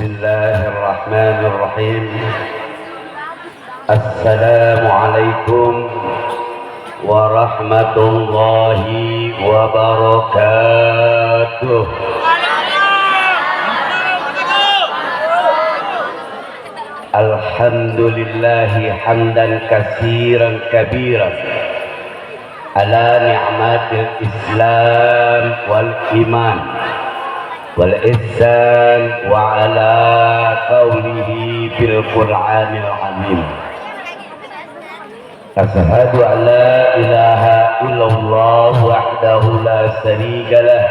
الله الرحمن الرحيم. السلام عليكم ورحمة الله وبركاته. الحمد لله حمدا كثيرا كبيرا على نعمات الإسلام والإيمان والإحسان وعلى قوله في القرآن العظيم. أشهد أن لا إله إلا الله وحده لا شريك له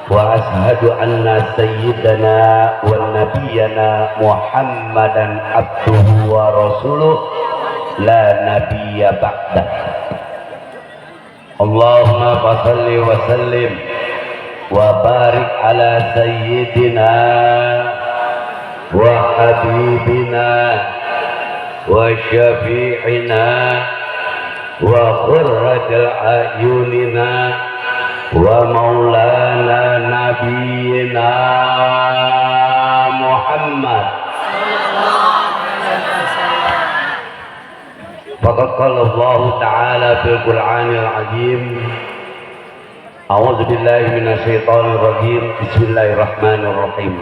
وأشهد أن سيدنا ونبينا محمدا عبده ورسوله لا نبي بعده. اللهم صل وسلم وبارك على سيدنا وحبيبنا وشفيعنا وقرة أعيننا ومولانا نبينا محمد. فقد قال الله تعالى في القرآن العظيم: أعوذ بالله من الشيطان الرجيم. بسم الله الرحمن الرحيم.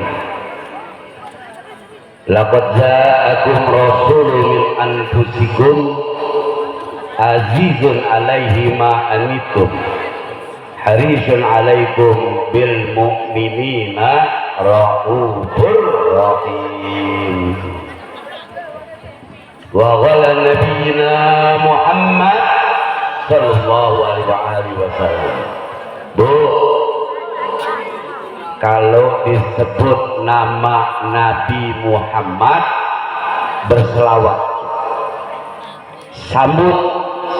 لقد جاءكم رسول من أنفسكم عزيز عليه ما عنتم حريص عليكم بالمؤمنين رؤوف رحيم. وقال نبينا محمد sallallahu alaihi wasallam. Bu, kalau disebut nama Nabi Muhammad berselawat, sambut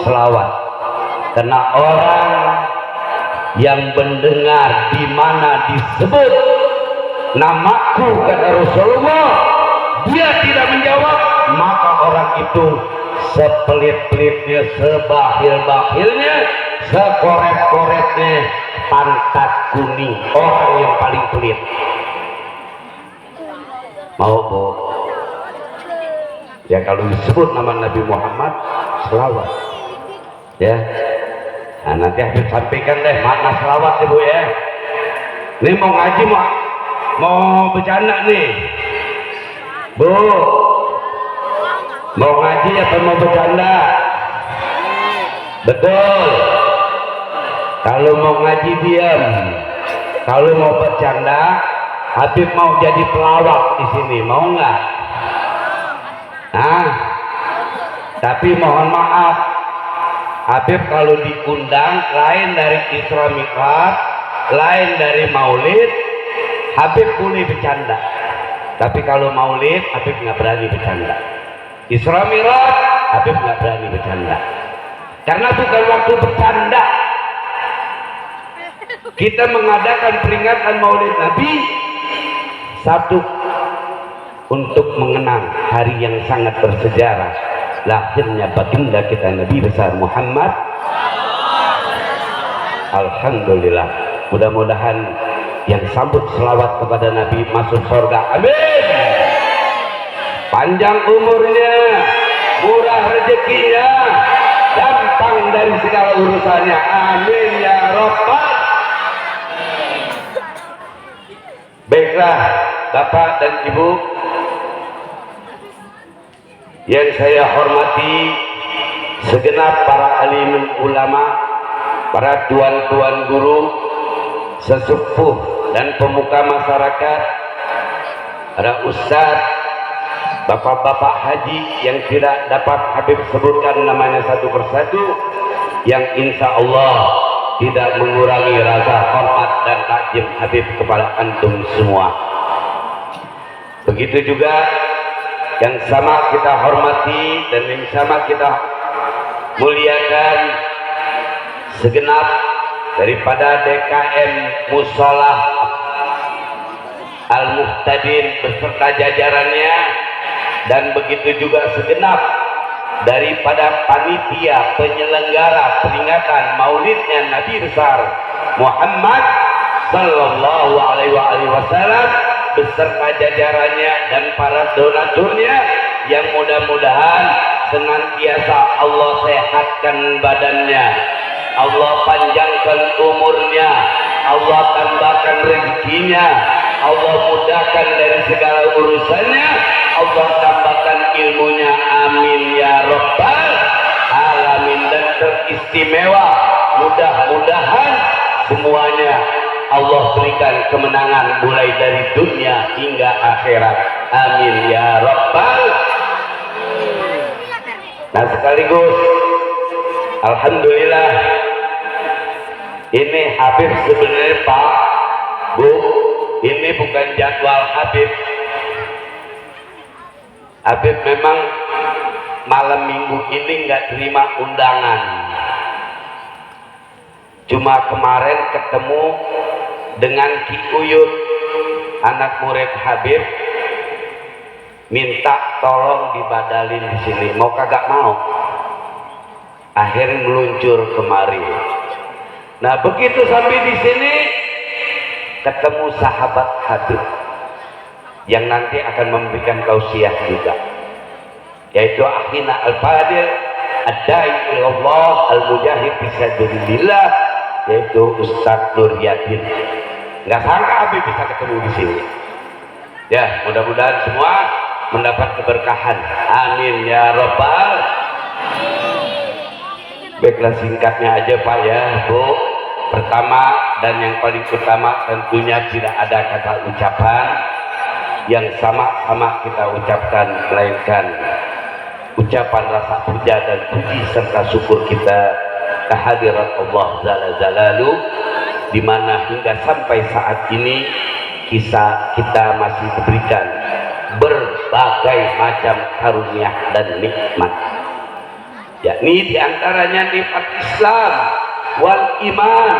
selawat, karena orang yang mendengar di mana disebut namaku kata Rasulullah, dia tidak menjawab, maka orang itu sepelit-pelitnya, sebahil-bahilnya, sekoret-koretnya pantat kuning, orang yang paling pelit. Mau Bu? Ya kalau disebut nama Nabi Muhammad selawat ya. Nah nanti Habib sampaikan deh makna selawat Ibu ya. Ini mau ngaji mau bercanda nih Bu, mau ngaji apa mau bercanda? Betul. Kalau mau ngaji diam, kalau mau bercanda Habib mau jadi pelawak di sini, mau nggak? Nah, tapi mohon maaf, Habib kalau diundang lain dari Isra Mi'raj, lain dari Maulid, Habib boleh bercanda. Tapi kalau Maulid, Habib nggak berani bercanda. Isra Mi'raj, Habib nggak berani bercanda. Karena bukan waktu bercanda. Kita mengadakan peringatan Maulid Nabi satu untuk mengenang hari yang sangat bersejarah lahirnya baginda kita Nabi besar Muhammad. Alhamdulillah, mudah-mudahan yang sambut selawat kepada Nabi masuk surga, amin. Panjang umurnya, murah rezekinya, gampang dari segala urusannya, amin ya Rabbal. Baiklah Bapak dan Ibu yang saya hormati, segenap para alim ulama, para tuan-tuan guru, sesepuh dan pemuka masyarakat, para ustadz, bapak-bapak haji yang tidak dapat Habib sebutkan namanya satu persatu, yang insya Allah tidak mengurangi rasa hormat dan takjub Habib kepada antum semua. Begitu juga yang sama kita hormati dan yang sama kita muliakan segenap daripada DKM Musolah Al-Muhtadin beserta jajarannya, dan begitu juga segenap daripada panitia penyelenggara peringatan Maulidnya Nabi besar Muhammad sallallahu alaihi wasallam beserta jajarannya dan para donaturnya yang mudah-mudahan senantiasa Allah sehatkan badannya, Allah panjangkan umurnya, Allah tambahkan rezekinya, Allah mudahkan dari segala urusannya, Allah tambahkan ilmunya, amin ya rabbal alamin. Dan teristimewa, mudah-mudahan semuanya Allah berikan kemenangan mulai dari dunia hingga akhirat, amin ya rabbal. Nah sekaligus alhamdulillah ini Habib sebenarnya Pak Bu, ini bukan jadwal Habib. Habib memang malam minggu ini nggak terima undangan. Cuma kemarin ketemu dengan Ki Uyut, anak murid Habib, minta tolong dibadalin di sini. Mau kagak mau? Akhirnya meluncur kemari. Nah begitu sampai di sini ketemu sahabat Habib yang nanti akan memberikan tausiah juga, yaitu akhina al-fadil ad-da'i ilallah al-mujahid fisabilillah, yaitu Ustadz Nur Yadin. Nggak sangka Habib bisa ketemu di sini. Ya mudah-mudahan semua mendapat keberkahan, amin ya rabbal. Baiklah singkatnya aja Pak ya Bu. Pertama dan yang paling utama tentunya tidak ada kata ucapan yang sama-sama kita ucapkan, melainkan ucapan rasa puja dan puji serta syukur kita kehadirat Allah Jalla Jalaluhu, di mana hingga sampai saat ini kita masih diberikan berbagai macam karunia dan nikmat, yakni diantaranya nikmat Islam wal iman,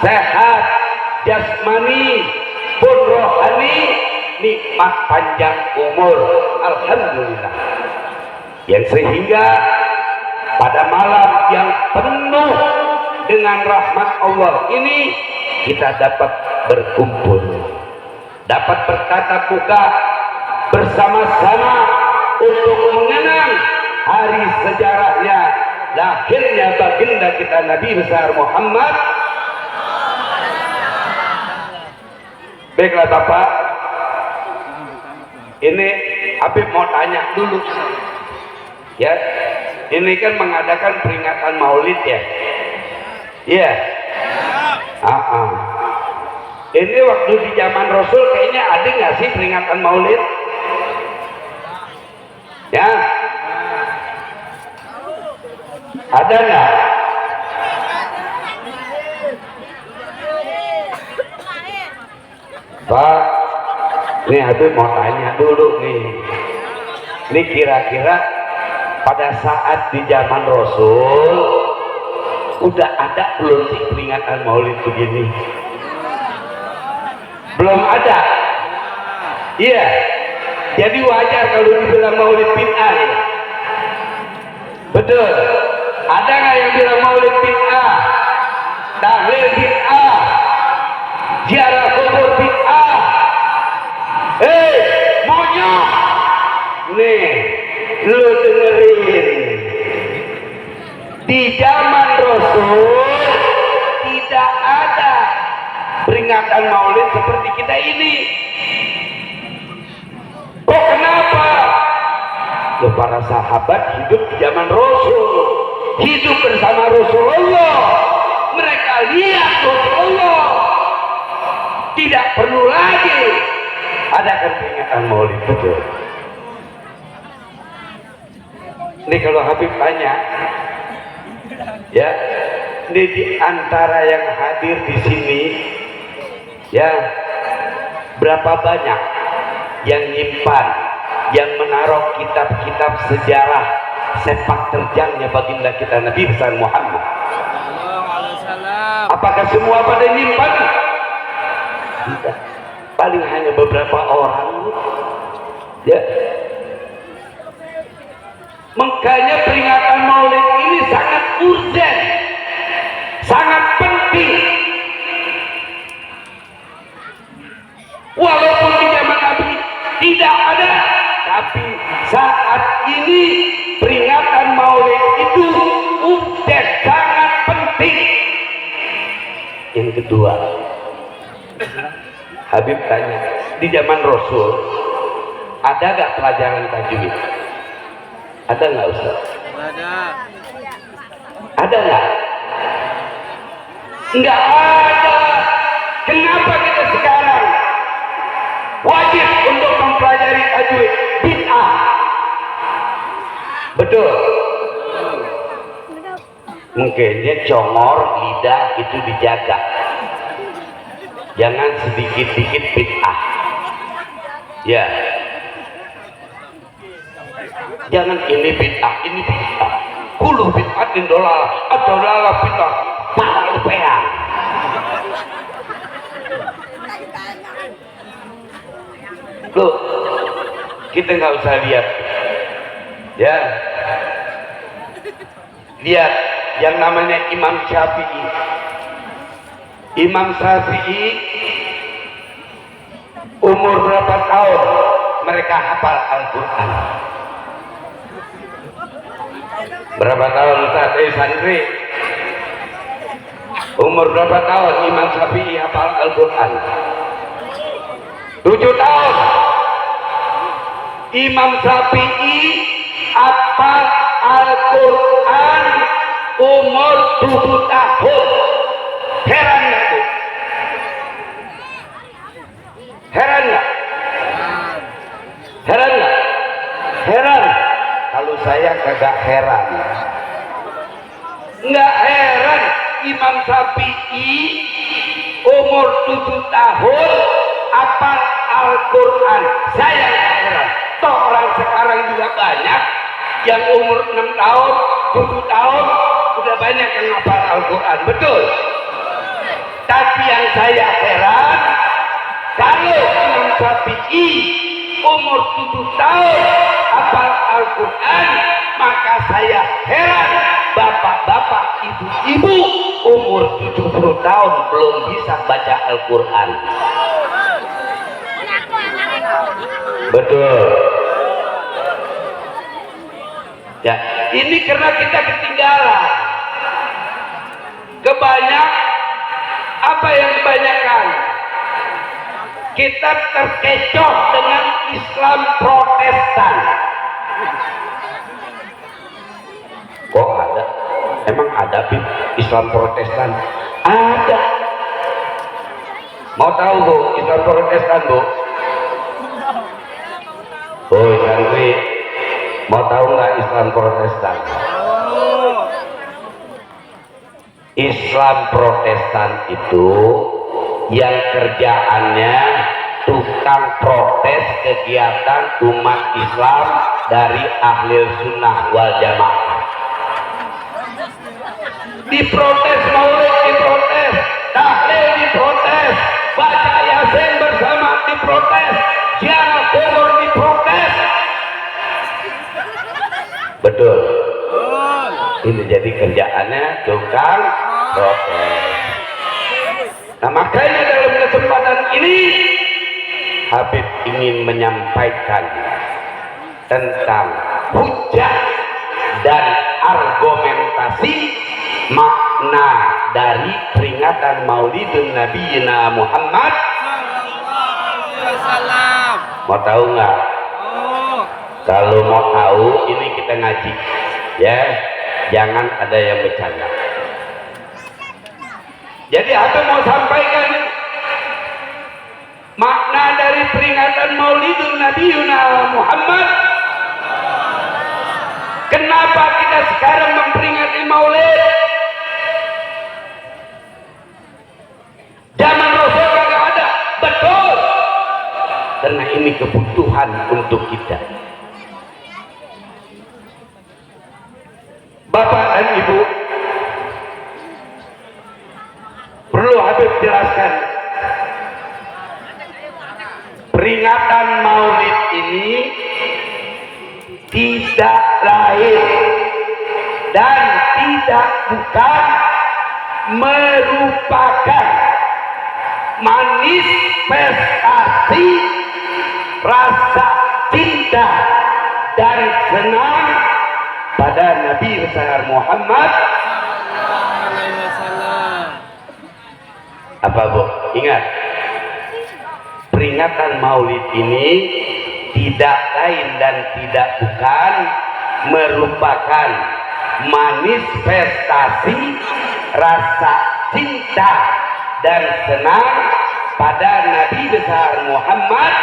sehat jasmani pun rohani, nikmat panjang umur, alhamdulillah, yang sehingga pada malam yang penuh dengan rahmat Allah ini kita dapat berkumpul, dapat bertatap muka bersama-sama untuk mengenang hari sejarahnya lahirnya baginda kita Nabi besar Muhammad. Baiklah Bapak, ini Habib mau tanya dulu ya, ini kan mengadakan peringatan maulid ya. Iya. Ini waktu di zaman Rasul kayaknya ada nggak sih peringatan maulid? Ya. Ada nggak? Pak, ini Habib mau tanya dulu nih. Ini kira-kira pada saat di zaman Rasul udah ada belum sih peringatan maulid begini? Belum ada. Iya. Jadi wajar kalau dibilang maulid bid'ah ya. Betul. Ada nggak yang bilang maulid bid'ah? Tahlil bid'ah? Ziarah kubur bid'ah? Monyok. Nih, lu dengerin. Di zaman Rasul tidak ada peringatan maulid seperti kita ini. Kok kenapa? Loh, para sahabat hidup di zaman Rasul, hidup bersama Rasulullah, mereka lihat Rasulullah, tidak perlu lagi adakan peringatan maulid. Betul. Ini kalau Habib tanya ya, ini di antara yang hadir di sini ya, berapa banyak yang nyimpan, yang menaruh kitab-kitab sejarah sepak terjangnya baginda kita Nabi besar Muhammad? Apakah semua pada nyimpan? Tidak, paling hanya beberapa orang ya. Makanya peringatan maulid ini sangat urgen, sangat penting. Walaupun kedua. Habib tanya, di zaman Rasul ada gak pelajaran tajwid? Ada nggak Ustaz? Ada. Ada nggak? Nggak ada. Kenapa kita sekarang wajib untuk mempelajari tajwid? Bid'ah. Betul. Mungkinnya congor lidah itu dijaga. Jangan sedikit-sedikit bid'ah. Ya. Jangan ini bid'ah, ini bid'ah. Kulu bid'atin dolal, atau dolal bid'ah. Para lupean. Loh, kita nggak usah lihat. Ya. Lihat yang namanya Imam Syafi'i. Imam Syafi'i umur berapa tahun mereka hafal Al-Quran? Berapa tahun Ustaz? Santri umur berapa tahun Imam Syafi'i hafal Al-Quran? 7 tahun. Imam Syafi'i hafal Al-Quran umur 7 tahun. Heran nggak tuh? Heran nggak? Heran nggak? Heran. Kalau saya kagak heran. Nggak heran. Imam Syafi'i umur 7 tahun hafal Al-Quran. Saya nggak heran. Toh orang sekarang juga banyak yang umur 6 tahun, 7 tahun udah banyak yang hafal Al-Quran. Betul. Tapi yang saya heran, kalau Imam Syafi'i umur 7 tahun hafal Al-Quran, maka saya heran bapak-bapak, ibu-ibu umur 70 tahun belum bisa baca Al-Quran. Betul. Ya, ini karena kita ketinggalan. Apa yang kebanyakan? Kita terkecoh dengan Islam Protestan. Kok ada? Emang ada Islam Protestan? Ada. Mau tahu Bu, Islam Protestan Bu? Oh, santri, mau tahu nggak Islam Protestan? Islam Protestan itu yang kerjaannya tukang protes kegiatan umat Islam dari ahli sunnah wal jamaah. Diprotes maulid, diprotes tahlil, diprotes baca yasin bersama, diprotes ziarah kubur, diprotes. Betul. Ini jadi kerjaannya tukang protes. Nah, makanya dalam kesempatan ini Habib ingin menyampaikan tentang hujah dan argumentasi makna dari peringatan Maulidun Nabiyina Muhammad. Mau tahu nggak? Kalau mau tahu, ini kita ngaji, ya. Jangan ada yang bercanda. Jadi apa mau sampaikan makna dari peringatan Maulidun Nabiyuna Muhammad? Kenapa kita sekarang memperingati Maulid? Zaman Rasul kagak ada. Betul. Karena ini kebutuhan untuk kita. Bapak dan Ibu, perlu Habib jelaskan, peringatan Maulid ini tidak lain dan tidak bukan merupakan manifestasi rasa cinta dan senang pada Nabi besar Muhammad. Apa Bu? Ingat, peringatan Maulid ini tidak lain dan tidak bukan merupakan manifestasi rasa cinta dan senang pada Nabi besar Muhammad,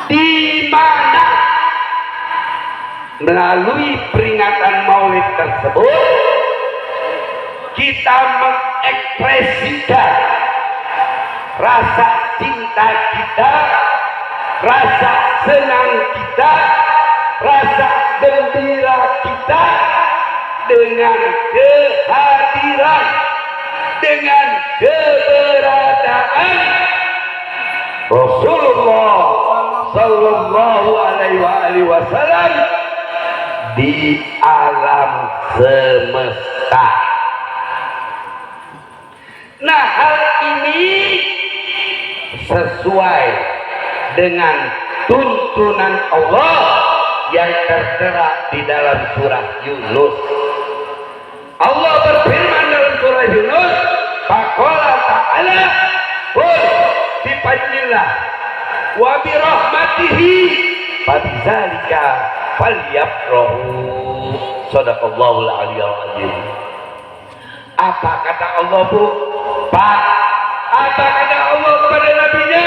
di mana melalui peringatan Maulid tersebut kita mengekspresikan rasa cinta kita, rasa senang kita, rasa gembira kita dengan kehadiran, dengan keberadaan Rasulullah Sallallahu Alaihi Wasallam di alam semesta. Nah, hal ini sesuai dengan tuntunan Allah yang tertera di dalam surah Yunus. Allah berfirman dalam surah Yunus, faqala ta'ala, qul bi fadlillah wa bi rahmatihi fabidzalika falyafrahu. Shadaqallahul aliyyul azim. Apa kata Allah, Bu? Pak, apa kata Allah kepada nabinya?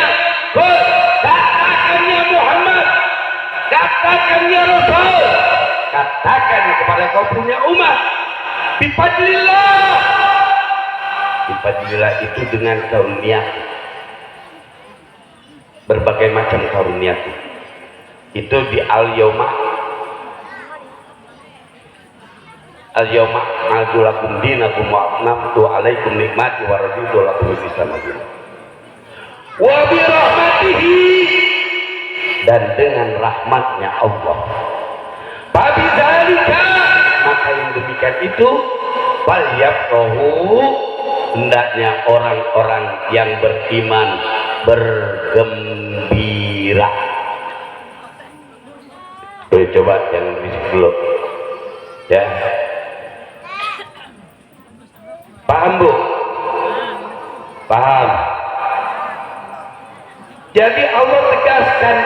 Qul, katakan ya Muhammad, katakan ya Rasul, katakan kepada kau punya umat, bifadlillah. Bifadlillah itu dengan karunia, berbagai macam karunia itu di al-yawma ma'adulakum dinakum wa atmamtu alaikum nikmati wa raditu lakum al-Islam wa bi rahmatihi, dan dengan rahmatnya Allah. Fabidzalika, maka yang demikian itu falyafrahu, hendaknya orang-orang yang beriman bergembira. Coba yang dulu ya, paham Bu? Paham. Jadi Allah tegaskan,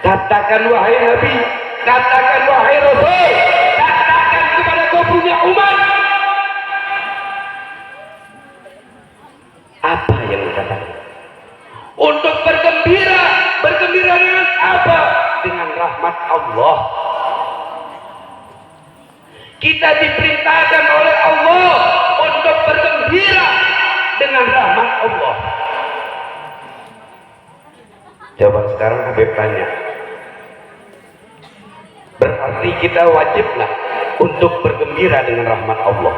katakan wahai Nabi, katakan wahai Rasul, katakan kepada kau punya umat. Apa yang dikatakan? Untuk bergembira. Bergembira dengan apa? Dengan rahmat Allah. Kita diperintahkan oleh Allah untuk bergembira dengan rahmat Allah. Coba sekarang Habib tanya, berarti kita wajib nggak untuk bergembira dengan rahmat Allah?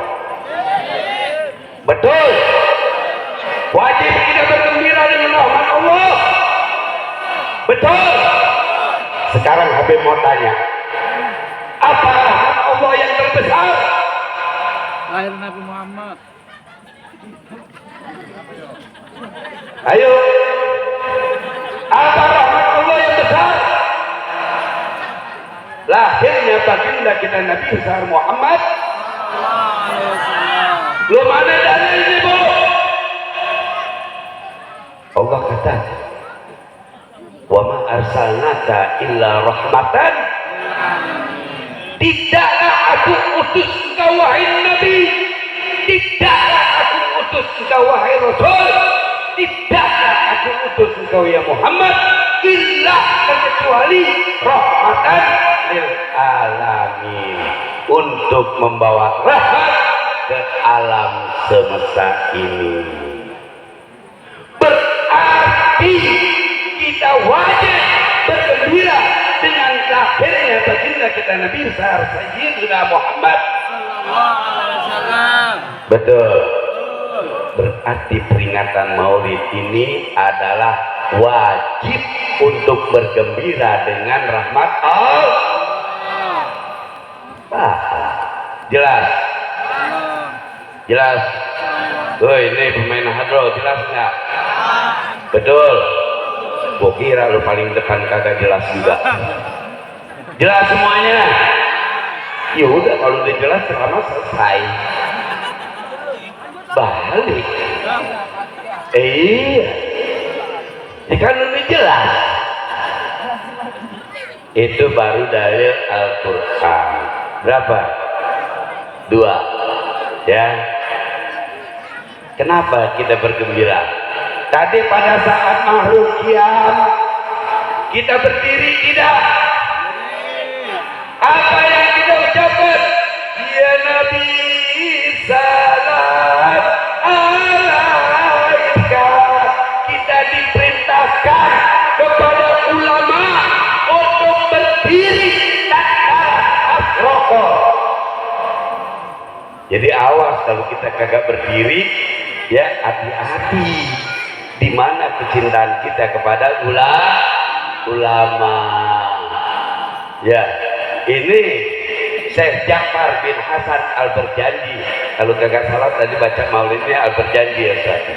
Betul. Wajib kita bergembira dengan rahmat Allah. Betul. Sekarang Habib mau tanya, apa rahmat Allah yang terbesar? Lahir Nabi Muhammad. Ayo, apa rahmat Allah yang besar? Lahirnya baginda kita Nabi besar Muhammad. Belum ada dalilnya, Bu. Allah kata, wa ma arsalnaka illa rahmatan. Tidaklah aku utus engkau wahai Nabi, tidaklah aku utus engkau wahai Rasul, tidaklah aku utus engkau ya Muhammad, illa kecuali rahmatan lil alamin, untuk membawa rahmat ke alam semesta ini. Berarti kita wajib bergembira dengan lahirnya baginda kita Nabi besar Sayyidina Muhammad sallallahu alaihi wasallam. Betul. Berarti peringatan Maulid ini adalah wajib untuk bergembira dengan rahmat Allah. Jelas? Jelas? Ini pemain hadro, jelas nggak? Betul. Gua kira lu paling depan kagak jelas juga. Jelas semuanya? Ya udah, kalau udah jelas selama selesai. balik. Iya, ini kan lebih jelas. Itu baru dalil Al-Quran. Berapa? 2. Ya. Kenapa kita bergembira? Tadi pada saat makhluk kiam kita berdiri tidak? Apa yang kita ucapkan? Ya Nabi salam alaika. Kita diperintahkan kepada ulama untuk berdiri tatkala asroko. Jadi awas kalau kita kagak berdiri, ya hati-hati. Di mana kecintaan kita kepada ulama. Ya, ini Syekh Ja'far bin Hasan Al-Berjanji. Kalau kagak salah tadi baca maulidnya Al-Berjanji ya Ustaz.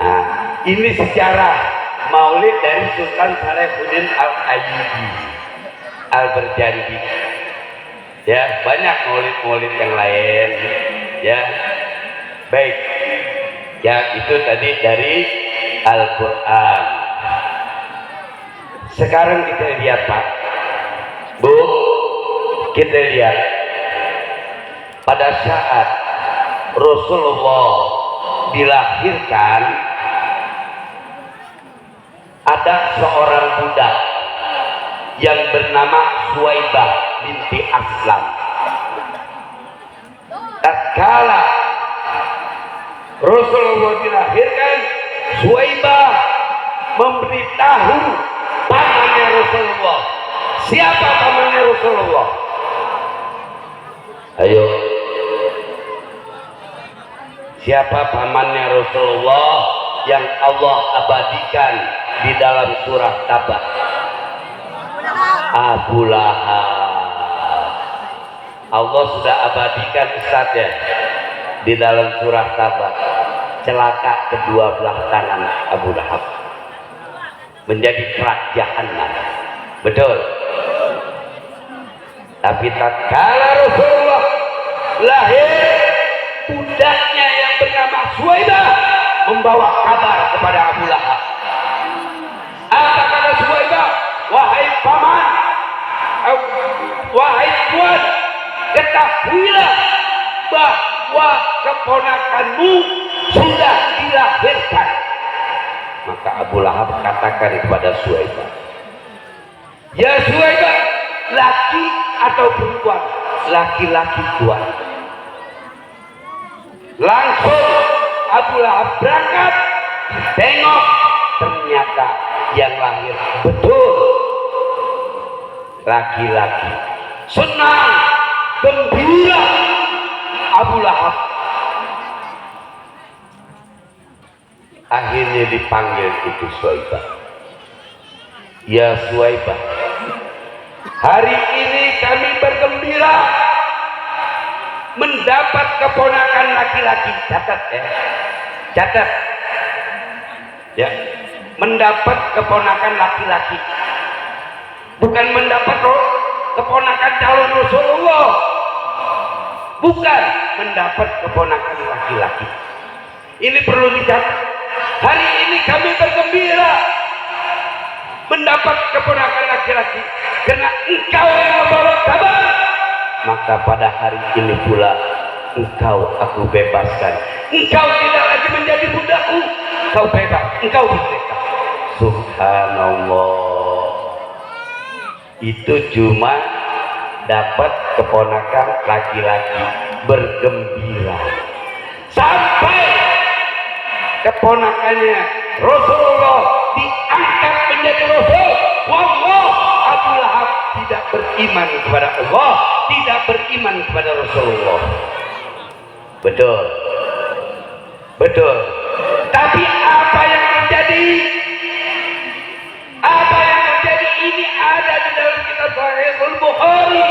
Nah, ini sejarah maulid dari Sultan Salehuddin Al-Ayyubi Al-Berjanji. Ya, banyak maulid-maulid yang lain. Ya, baik. Ya, itu tadi dari Al-Quran. Sekarang kita lihat Pak, Bu, kita lihat pada saat Rasulullah dilahirkan, ada seorang budak yang bernama Suwaibah binti Aslam. Tatkala Rasulullah dilahirkan, Suwaibah memberitahu pamannya Rasulullah. Siapa pamannya Rasulullah? Ayo. Siapa pamannya Rasulullah yang Allah abadikan di dalam surah Tabah? Abu Lahab. Allah sudah abadikan Ustaz ya di dalam surah Tabah. Celaka kedua belah tangan Abu Lahab, menjadi kerak jahanam. Betul. Tapi tatkala Rasulullah lahir, budaknya yang bernama Suwaibah membawa kabar kepada Abu Lahab. Apa kata Suwaibah? Wahai paman, wahai tuan, ketahuilah bahwa keponakanmu sudah dilahirkan. Maka Abu Lahab katakan kepada Suwaibah, ya Suwaibah, laki atau perempuan? Laki-laki tuan. Langsung Abu Lahab berangkat, tengok, ternyata yang lahir betul laki-laki. Senang, gembira Abu Lahab. Akhirnya dipanggil itu Suwaibah. Ya Suwaibah, hari ini kami bergembira mendapat keponakan laki-laki. Catat ya, catat ya, mendapat keponakan laki-laki, bukan mendapat keponakan calon Rasulullah, bukan mendapat keponakan laki-laki. Ini perlu dicatat. Hari ini kami bergembira mendapat keponakan laki-laki karena engkau yang membawa kabar. Maka pada hari ini pula engkau aku bebaskan. Engkau tidak lagi menjadi budakku. Engkau bebas, engkau merdeka. Subhanallah. Itu cuma dapat keponakan laki-laki, bergembira. Sampai keponakannya Rasulullah diangkat menjadi Rasul. Wallah, Abu Lahab tidak beriman kepada Allah, tidak beriman kepada Rasulullah. Betul, betul. Tapi apa yang terjadi? Apa yang terjadi ini ada di dalam kitab Sahihul Bukhari.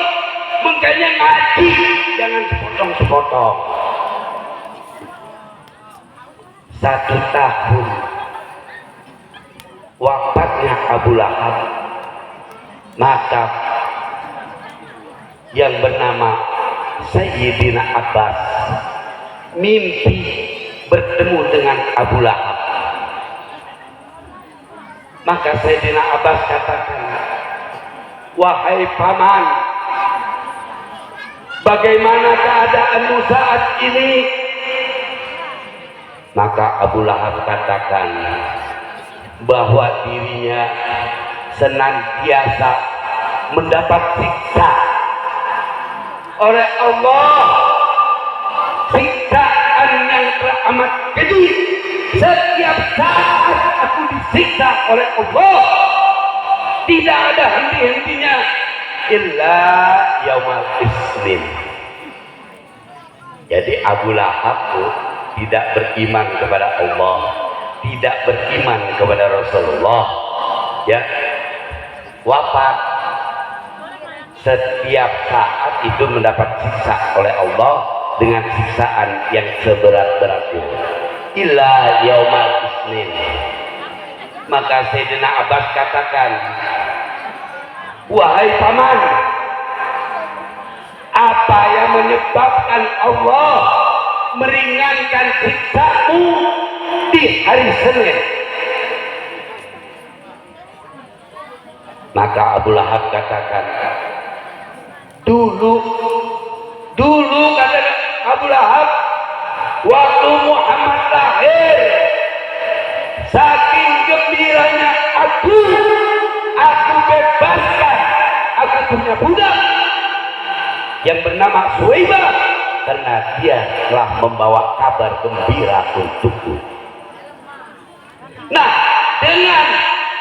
Makanya ngaji jangan sepotong-sepotong. 1 tahun wafatnya Abu Lahab, maka yang bernama Sayyidina Abbas mimpi bertemu dengan Abu Lahab. Maka Sayyidina Abbas katakan, wahai paman, bagaimana keadaanmu saat ini? Maka Abu Lahab katakan bahwa dirinya senantiasa mendapat siksa oleh Allah, siksaan yang teramat keji. Setiap saat aku disiksa oleh Allah, tidak ada henti-hentinya, illa yaumal isnin. Jadi Abu Lahab tidak beriman kepada Allah, tidak beriman kepada Rasulullah, ya, wafat setiap saat itu mendapat siksa oleh Allah dengan siksaan yang seberat-beratnya, illa yaumal isnin. Maka Sayyidina Abbas katakan, wahai paman, apa yang menyebabkan Allah meringankan siksamu di hari Senin? Maka Abu Lahab katakan, dulu kata Abu Lahab, waktu Muhammad lahir, saking gembiranya aku bebaskan, aku punya budak yang bernama Suwaibah, karena dia telah membawa kabar gembira untukku. Nah, dengan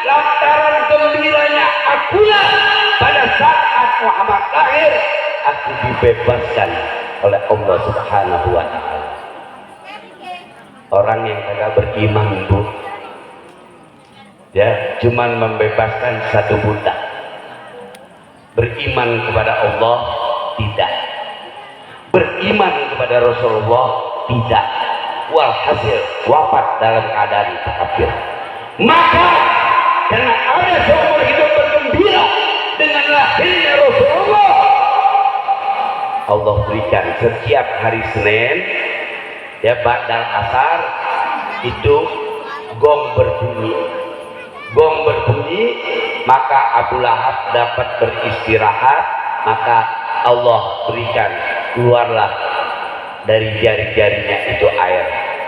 lantaran gembiranya akulah pada saat Muhammad lahir, aku dibebaskan oleh Allah Subhanahu wa Ta'ala. Orang yang kagak beriman, Bu, ya, cuman membebaskan satu budak. Beriman kepada Allah tidak, beriman kepada Rasulullah tidak, walhasil wafat dalam keadaan kafir. Maka karena ada seumur hidup bergembira dengan lahirnya Rasulullah, Allah berikan setiap hari Senin, ya, ba'dal asar itu gong berbunyi, maka Abu Lahab dapat beristirahat, maka Allah berikan keluarlah dari jari-jarinya itu air,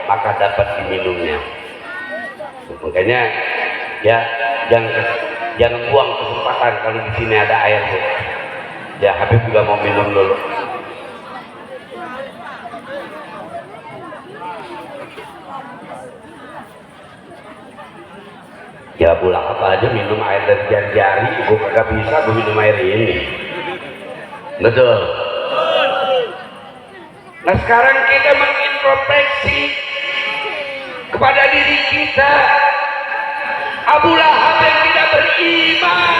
maka dapat diminumnya. Makanya, ya, jangan buang kesempatan kalau di sini ada air, Bu. Ya, Habib juga mau minum dulu. Ya, Abu Lahab aja minum air dari jari-jari, gue kagak bisa gue minum air ini. Betul. Nah, sekarang kita mengintrospeksi kepada diri kita. Abu Lahab yang tidak beriman,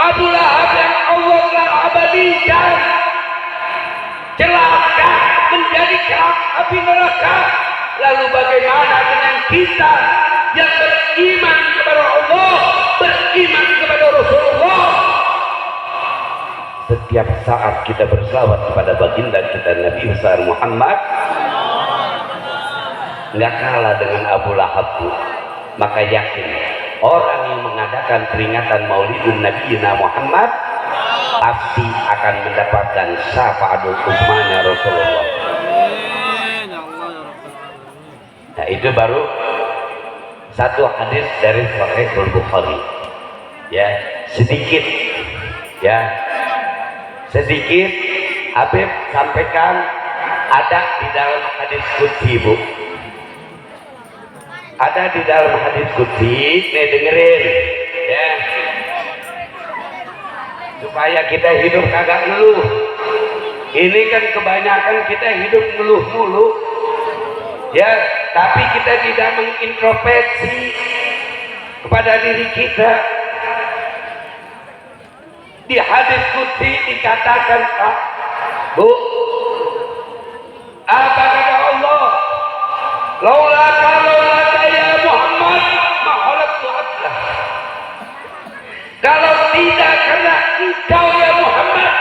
Abu Lahab yang Allah telah abadikan, celaka menjadi kerak api neraka. Lalu bagaimana dengan kita yang beriman kepada Allah, beriman kepada Rasulullah? Setiap saat kita berselawat kepada baginda kita Nabi besar Muhammad, nggak kalah dengan Abu Lahab. Maka yakin orang yang mengadakan peringatan Maulidun Nabi Muhammad pasti akan mendapatkan syafaatul uzmanya Rasulullah. Nah, itu baru satu hadis dari Sahih Bukhari. Ya, sedikit Habib sampaikan ada di dalam hadis qudsi, Bu. Ada di dalam hadis qudsi, nih dengerin ya. Supaya kita hidup kagak ngeluh. Ini kan kebanyakan kita hidup ngeluh mulu. Ya, tapi kita tidak mengintrospeksi kepada diri kita. Di hadis qudsi dikatakan, Bu, apa kata Allah? Laula ya Muhammad ma khalaqtu abdah. Kalau tidak karena engkau ya Muhammad,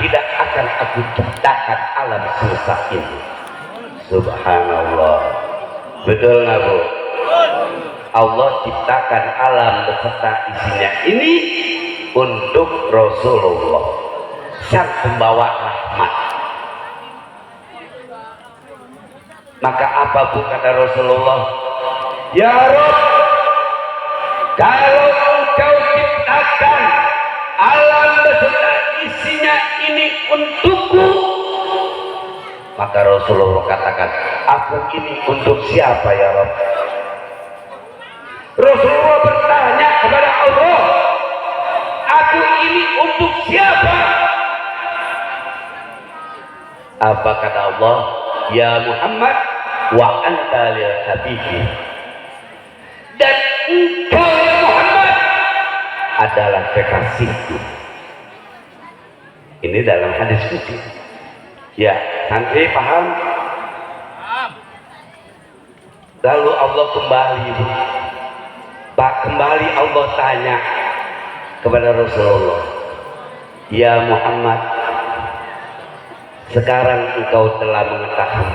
tidak akan aku ciptakan alam semesta ini. Subhanallah. Betul nggak Bu? Allah ciptakan alam beserta isinya ini untuk Rasulullah, sang pembawa rahmat. Maka apa Bu kata Rasulullah? Ya Rabb, kalau engkau ciptakan alam beserta isinya ini untukku, maka Rasulullah katakan, aku ini untuk siapa ya Rabb? Rasulullah bertanya kepada Allah, aku ini untuk siapa? Apa kata Allah? Ya Muhammad, wa anta lil habibi, dan engkau ya Muhammad adalah kekasihku. Ini dalam hadis qudsi. Ya, santri paham? Lalu Allah kembali, Bu. Pak, kembali Allah tanya kepada Rasulullah, ya Muhammad, sekarang engkau telah mengetahui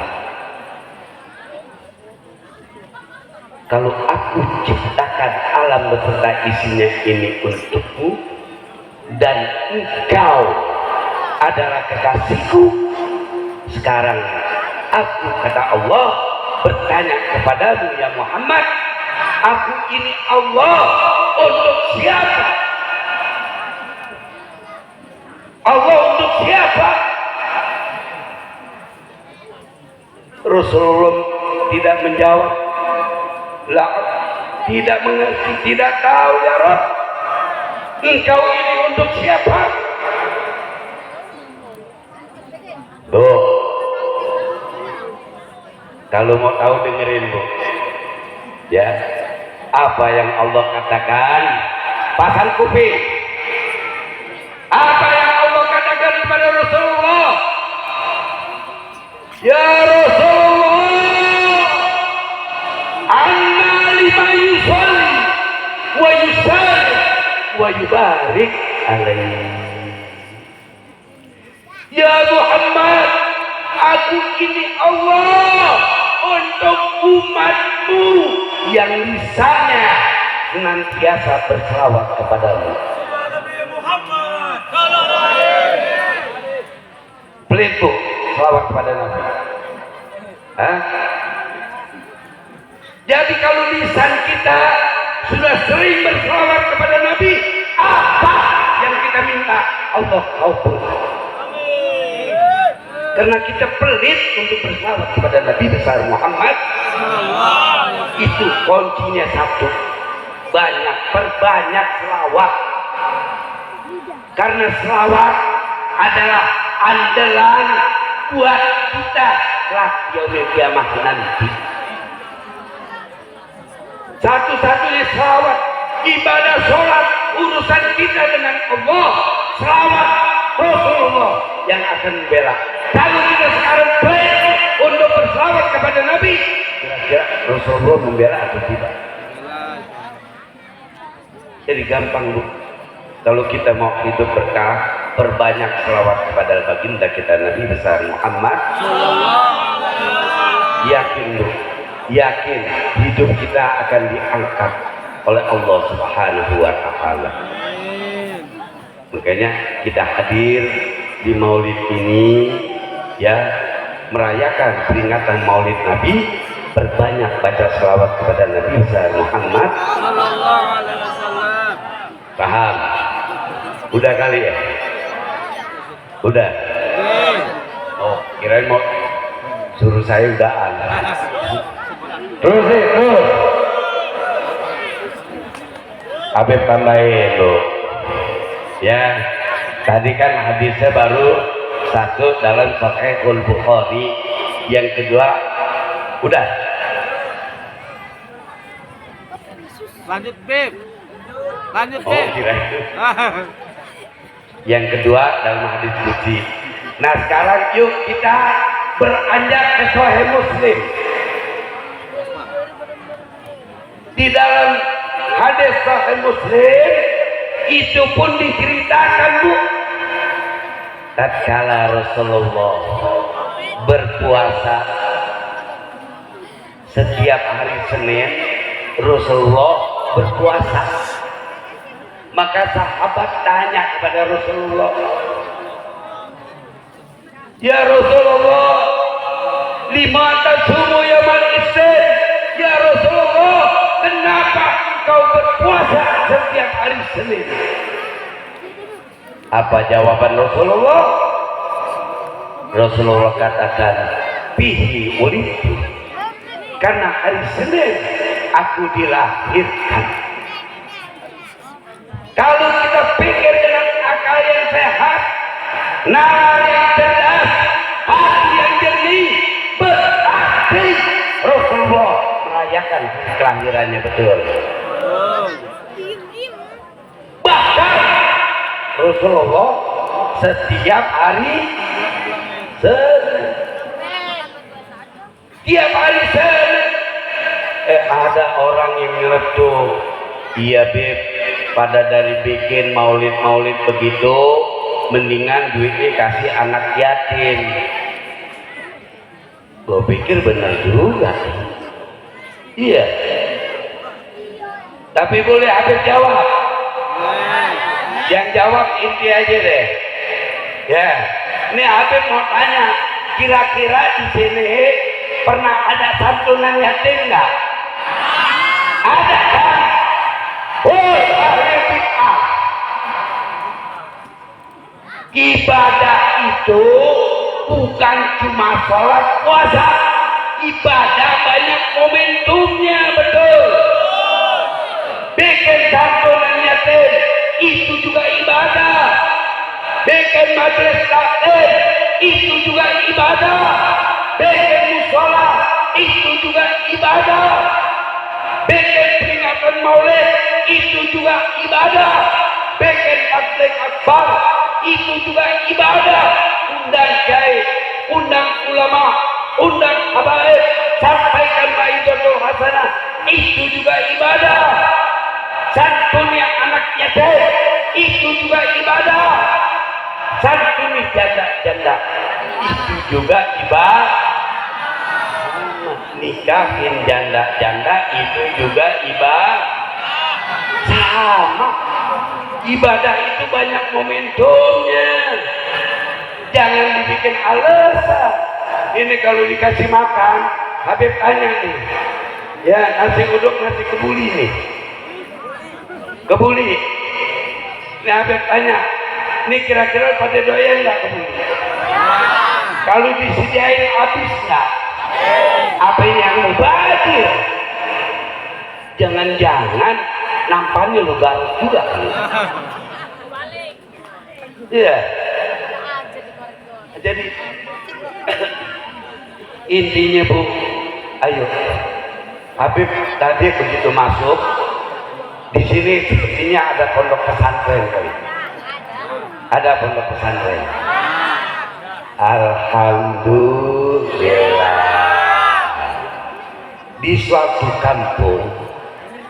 kalau aku ciptakan alam beserta isinya ini untukmu dan engkau adalah kekasihku. Sekarang aku, kata Allah, bertanya kepadamu ya Muhammad, aku ini Allah untuk siapa? Allah untuk siapa? Rasulullah tidak menjawab, lah, tidak mengerti, tidak tahu ya Rabb, engkau ini untuk siapa? Bu, kalau mau tahu dengerin Bu, ya, apa yang Allah katakan, pasang kuping. Apa yang Allah katakan kepada Rasulullah? Ya Rasulullah, anna lima yusalli wa yusalli wa yubarik alaihi. Ya Muhammad, aku ini Allah untuk umatmu yang lisannya senantiasa berselawat kepadamu. Pelit Bu, selawat kepada Nabi. Hah? Jadi kalau lisan kita sudah sering berselawat kepada Nabi, apa yang kita minta Allah kabul. Karena kita pelit untuk berselawat kepada Nabi besar Muhammad. Itu kuncinya satu, perbanyak selawat. Karena selawat adalah andalan buat kita kelak yaumil kiamah nanti. Satu-satunya selawat, ibadah sholat, urusan kita dengan Allah, selawat Rasulullah yang akan membela. Kalau kita sekarang baik untuk berselawat kepada Nabi, kira-kira Rasulullah membela atau tidak? Jadi gampang Bu. Kalau kita mau hidup berkah, perbanyak selawat kepada baginda kita Nabi besar Muhammad. Yakin Bu, yakin hidup kita akan diangkat oleh Allah Subhanahu wa Ta'ala. Makanya kita hadir di Maulid ini, ya, merayakan peringatan Maulid Nabi, perbanyak baca selawat kepada Nabi besar Muhammad. Paham? Udah kali ya? Udah? Oh, kirain mau suruh saya udahan. Terus nih, terus. Habib tambahin loh. Ya, tadi kan hadisnya baru satu dalam Sahihul Bukhari, yang kedua udah. Lanjut Beb. Lanjut Oh, Beb. kira itu. Yang kedua dalam hadis qudsi. Nah, sekarang yuk kita beranjak ke Sahih Muslim. Di dalam hadis Sahih Muslim itu pun diceritakan Bu, tatkala Rasulullah berpuasa setiap hari Senin, Rasulullah berpuasa. Maka sahabat tanya kepada Rasulullah, ya Rasulullah, lima tasumu yaumal isnin? Ya Rasulullah, kenapa engkau berpuasa setiap hari Senin? Apa jawaban Rasulullah? Rasulullah katakan, bihi ulidtu, karena hari Senin aku dilahirkan. Kalau kita pikir dengan akal yang sehat, nalar yang cerdas, hati yang jernih, berarti Rasulullah merayakan kelahirannya betul. Bahkan Rasulullah setiap hari Senin, tiap hari Senin. Ada orang yang nyeletuk, iya beb, pada dari bikin maulid begitu, mendingan duitnya kasih anak yatim. Gue pikir benar juga. Iya. Tapi boleh Habib jawab. Yang jawab inti aja deh. Ya. Ini Habib mau tanya, kira-kira di sini pernah ada santunan yatim nggak? Ada kan? Oh, ahli bid'ah. Ibadah itu bukan cuma sholat puasa, ibadah banyak momentumnya, betul. Bikin santunan yatim itu juga ibadah. Bikin majelis taklim itu juga ibadah. Bikin musola itu juga ibadah. Bikin peringatan maulid itu juga ibadah. Bikin taklim akbar itu juga ibadah. Undang kiai, undang ulama, undang habaib, sampaikan maidatul hasanah, itu juga ibadah. Santuni anak yatim itu juga ibadah. Santuni janda-janda itu juga ibadah. Nikahin janda-janda itu juga ibadah. Sama. Ibadah itu banyak momentumnya. Jangan dibikin alasan. Ini kalau dikasih makan, Habib tanya nih, ya nasi uduk, nasi kebuli nih, kebuli. Ini Habib tanya, ini kira-kira pada doyan nggak kebuli? Kalau disediain habis nggak? Apa yang mubazir? Jangan-jangan nampaknya lu garuk juga kan? Iya. Jadi intinya Bu, ayo Habib tadi begitu masuk di sini sepertinya ada pondok pesantren kali. Ada pondok pesantren. Alhamdulillah. Di suatu kampung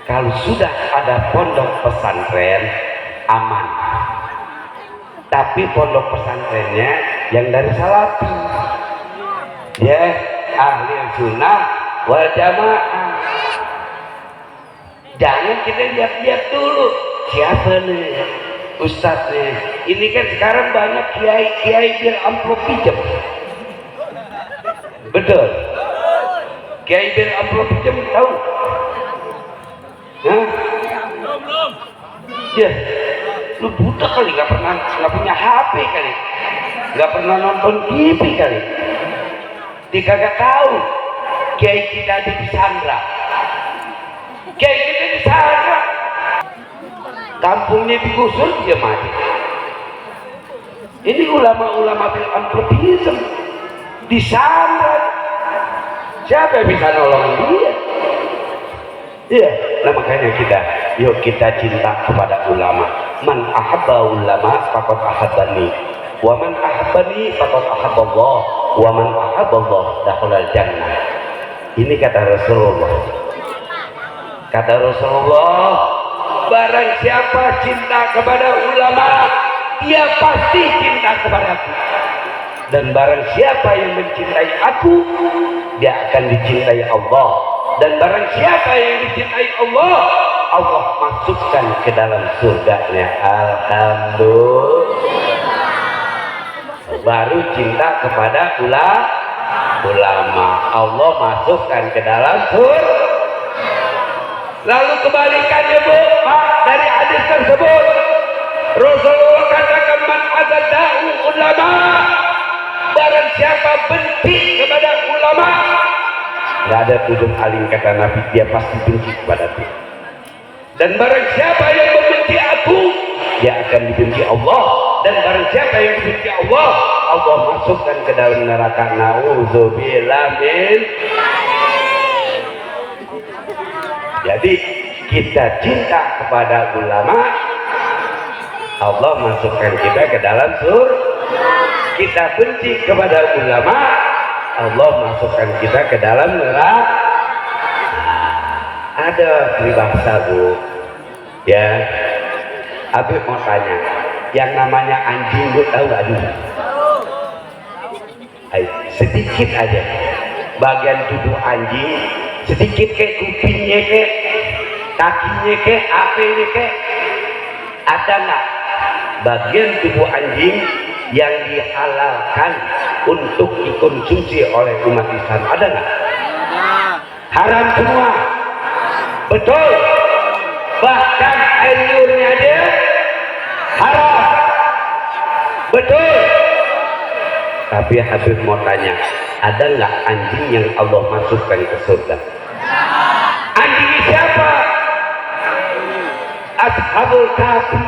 kalau sudah ada pondok pesantren aman. Tapi pondok pesantrennya yang dari salafi, ya, ahli sunnah wal jamaah. Jangan kita lihat-lihat dulu siapa nih ustadz nih. Ini kan sekarang banyak kiai bil amplop pinjam, betul. Kiai bil amplop pinjam tahu? Hah? Belum. Ya. Lu buta kali, nggak punya HP kali, nggak pernah nonton TV kali, dia kagak tahu kiai kita di Sandra, kiai kita di Sandra, kampungnya digusur dia mati. Ini ulama-ulama bil amplopism di Sandra, siapa yang bisa nolong dia? Iya, nah makanya yuk kita cinta kepada ulama. Man ahabba ulama faqad ahabbani, wa man ahabbani faqad ahabballah, wa man ahabballah dakhalal jannah. Ini kata Rasulullah. Kata Rasulullah, barang siapa cinta kepada ulama, dia pasti cinta kepadaku. Dan barang siapa yang mencintai aku, dia akan dicintai Allah. Dan barang siapa yang dicintai Allah, Allah masukkan ke dalam surganya. Alhamdulillah. Baru cinta kepada ulama, Allah masukkan ke dalam surga. Lalu kebalikannya Bu, Pak, dari hadis tersebut Rasulullah katakan, man adadahu ulama, barang siapa benci kepada ulama, nggak ada ujung aling kata Nabi, dia pasti benci kepada aku. Dan barang siapa yang membenci aku, dia akan dibenci Allah. Dan barang siapa yang dibenci Allah, Allah masukkan ke dalam neraka. Nauzubillah min. Jadi kita cinta kepada ulama, Allah masukkan kita ke dalam surga. Kita benci kepada ulama, Allah masukkan kita ke dalam neraka. Ada peribahasa Bu, ya. Abi mau tanya, yang namanya anjing Bu tahu gak dulu? Sedikit aja bagian tubuh anjing, sedikit kayak kupingnya, kayak kakinya, kayak apanya, kayak ada nggak bagian tubuh anjing yang dihalalkan untuk dikonsumsi oleh umat Islam? Ada nggak? Haram semua, betul. Bahkan enyurnya dia haram, betul. Tapi Habib mau tanya, ada nggak anjing yang Allah masukkan ke surga? Anjing siapa? Ashabul Kahfi.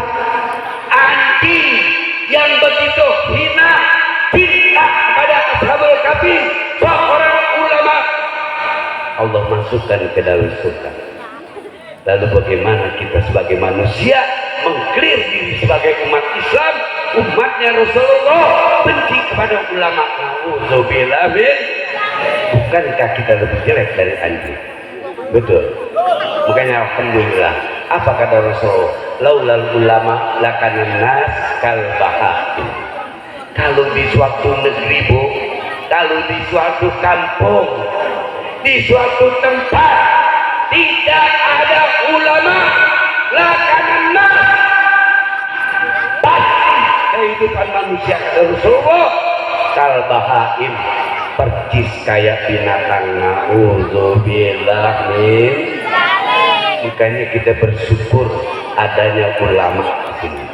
Anjing yang begitu hina cinta pada Ashabul Kahfi, seorang ulama, Allah masukkan ke dalam surga. Lalu bagaimana kita sebagai manusia mengklaim diri sebagai umat Islam, umatnya Rasulullah, benci kepada ulama? Nauzubillah min. Bukankah kita lebih jelek dari anjing? Betul. Makanya alhamdulillah, apa kata Rasulullah? Laulal ulama lakana nas kal bahaim. Kalau di suatu negeri Bu, kalau di suatu kampung, di suatu tempat tidak ada ulama, lakana nas, pasti kehidupan manusia kata Rasulullah kal bahaim, percis kayak binatang. Nauzubillah min. Makanya kita bersyukur adanya ulama di sini.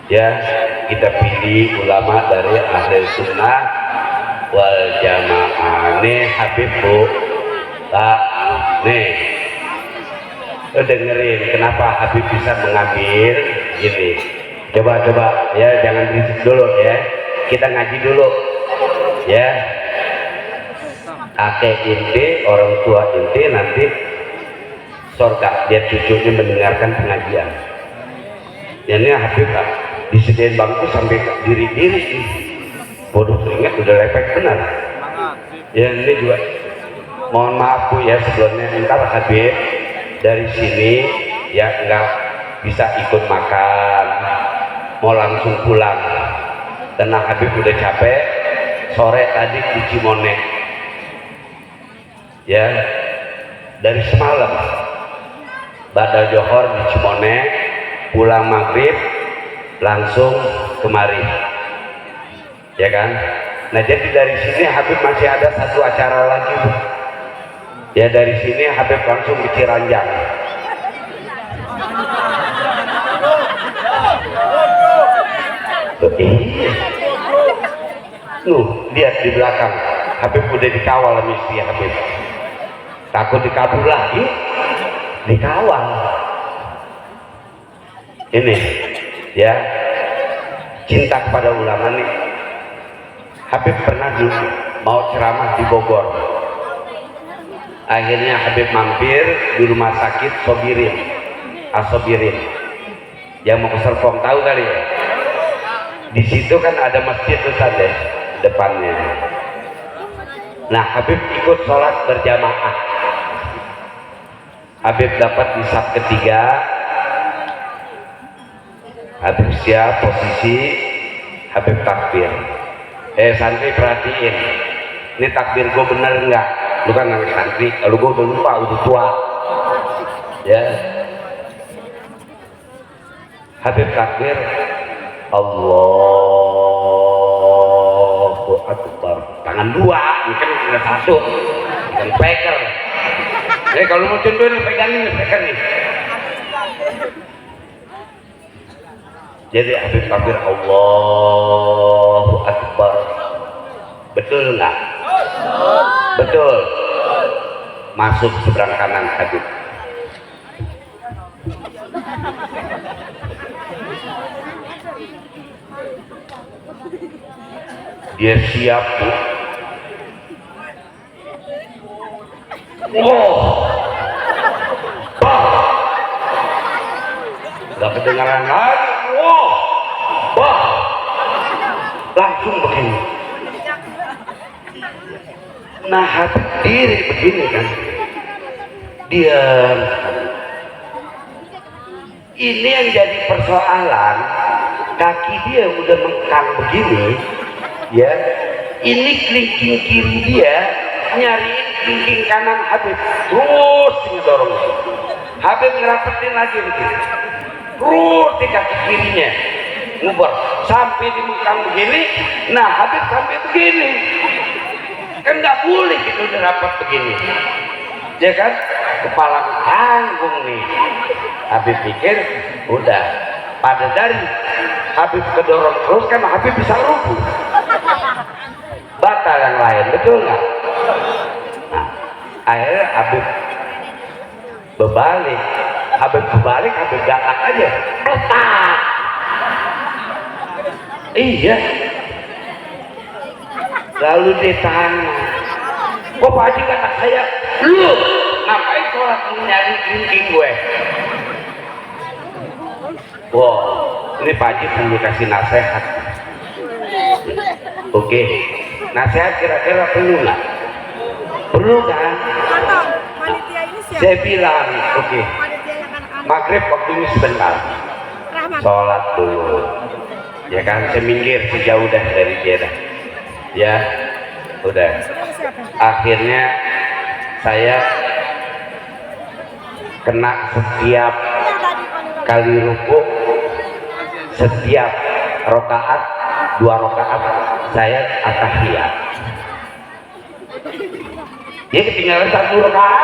Ya, kita pilih ulama dari ahli sunnah wal jamaah. Nih Habib Bu, Pak, nih dengerin kenapa Habib bisa mengambil ini. Coba ya, jangan berisik dulu ya. Kita ngaji dulu ya. Kakek inti, orang tua inti nanti surga, dia cucunya mendengarkan pengajian. Ini Habib disediain bangku sampai diri-diri. Bodoh ingat udah lepek benar. Ya ini juga mohon maaf Bu ya sebelumnya, entar Habib dari sini ya enggak bisa ikut makan, mau langsung pulang. Tenang, Habib udah capek sore tadi di Cimone ya, dari semalam badal johor di Cimone, pulang maghrib langsung kemari ya kan. Nah jadi dari sini Habib masih ada satu acara lagi Bu. Ya dari sini Habib langsung ke Ciranjang. Lihat di belakang Habib udah dikawal sama istri Habib, takut dikabur lagi, dikawal. Ini ya, cinta kepada ulama nih. Habib pernah dulu mau ceramah di Bogor, akhirnya Habib mampir di rumah sakit Sobirin, Asobirin yang mau ke Serpong, tahu kali ya. Di situ kan ada masjid tuh saja depannya. Nah Habib ikut sholat berjamaah. Habib dapat hisab ketiga, Habib siap posisi, Habib takbir. Santri perhatiin, ini takbir gue bener nggak? Lu kan anak santri, kalau gue udah lupa, udah tua. Ya. Habib takbir, Allahu Akbar. Tangan dua, mungkin ada satu, dan peker. Kalau mau contohin, pegangin peker nih. Jadi Habib takbir Allahu Akbar. Betul nggak? Betul. Masuk seberang kanan Habib. Dia siap, Bu. Gak kedengaran lagi. Langsung begini. Nah, Habib diri begini kan. Diam. Ini yang jadi persoalan. Kaki dia udah mengkang begini, ya. Ini kelingking kiri dia nyariin kelingking kanan Habib, terus ngedorong. Habib ngerapetin lagi begini, terus di kaki kirinya ngubur sampai di mengkang begini. Nah, Habib sampai begini, kan nggak boleh gitu udah rapat begini, ya kan? Kepala tanggung nih. Habib pikir udah pada dari Habib kedorong terus kan Habib bisa rubuh, batal yang lain, betul nggak? Nah, akhirnya Habib berbalik, Habib gatak aja, letak. Iya. Lalu ditanya, kok Pak Haji kata saya, lu ngapain sholat nyari kelingking gue? Wow, ini Pak Haji perlu kasih nasihat. Oke, nasihat kira-kira perlu nggak? Perlu kan? Saya bilang, oke. Maghrib waktu ini sebentar. Sholat dulu. Ya kan, saya minggir sejauh dah dari dia dah. Ya, udah. Akhirnya saya kena setiap kali ruku, setiap rokaat, 2 rokaat saya at-tahiyat. Dia ketinggalan 1 rokaat.